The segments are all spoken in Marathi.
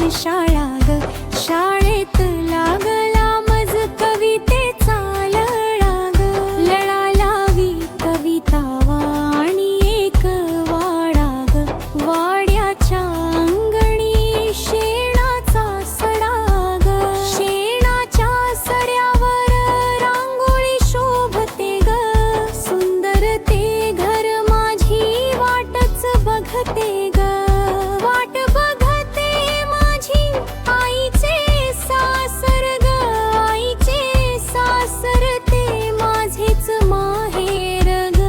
माझी शाळा ग, शाळेत लागला मज कवितेचा लळा ग. लळा लावी कविता वाणी एक वाडा ग, वाड्याच्या अंगणी शेणाचा सडा ग. शेणाच्या सड्यावर रांगोळी शोभते ग, सुंदर ते घर माझी वाटच बघते ग. वाट बघते माझी आईचे सासर ग, आईचे सासर ते माझेच माहेर ग.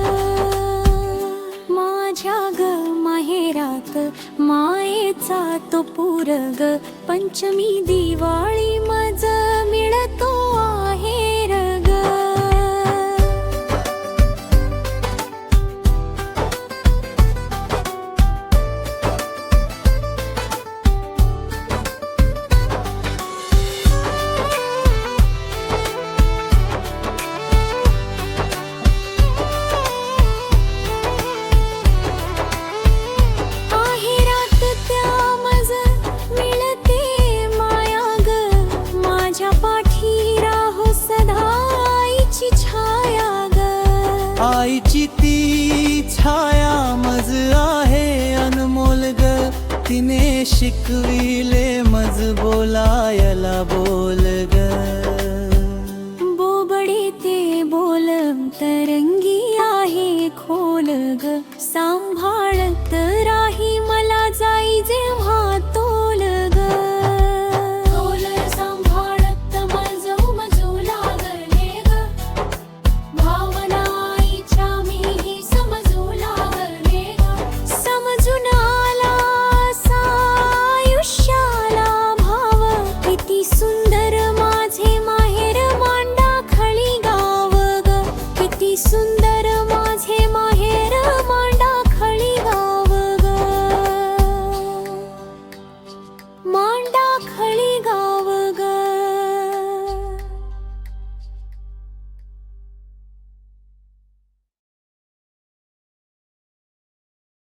माझ्या ग माहेरात मायेचा तो पूर ग, पंचमी दिवाळी मज मिळतो आहेर ग. आहेरात त्या मज मिळते माया ग, माझ्या पाठी राहो सदा आईची छाया ग. आईची ती छाया मज आहे अनमोल ग, तिने शिकविले मज बोलायला बोल ग. बोबडे ते बोल तरंगी आहे खोल ग,